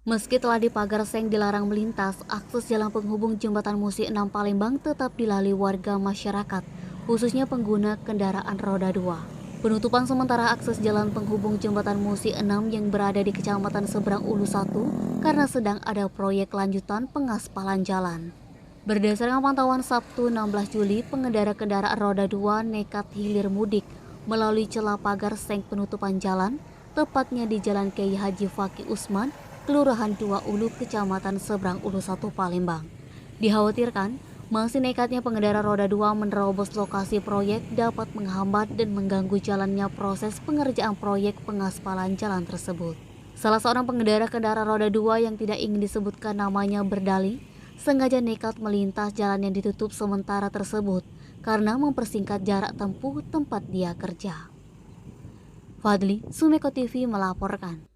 Meski telah dipagar seng dilarang melintas, akses jalan penghubung Jembatan Musi 6 Palembang tetap dilalui warga masyarakat, khususnya pengguna kendaraan roda 2. Penutupan sementara akses jalan penghubung Jembatan Musi 6 yang berada di Kecamatan Seberang Ulu 1 karena sedang ada proyek lanjutan pengaspalan jalan. Berdasarkan pantauan Sabtu 16 Juli, pengendara kendaraan roda 2 nekat hilir mudik melalui celah pagar seng penutupan jalan, tepatnya di Jalan Kiai Haji Fakih Usman, Kelurahan 2 Ulu, Kecamatan Seberang Ulu 1 Palembang. Dikhawatirkan, masih nekatnya pengendara roda 2 menerobos lokasi proyek dapat menghambat dan mengganggu jalannya proses pengerjaan proyek pengaspalan jalan tersebut. Salah seorang pengendara kendaraan roda 2 yang tidak ingin disebutkan namanya berdalih, sengaja nekat melintas jalan yang ditutup sementara tersebut karena mempersingkat jarak tempuh tempat dia kerja. Fadli, Sumeko TV melaporkan.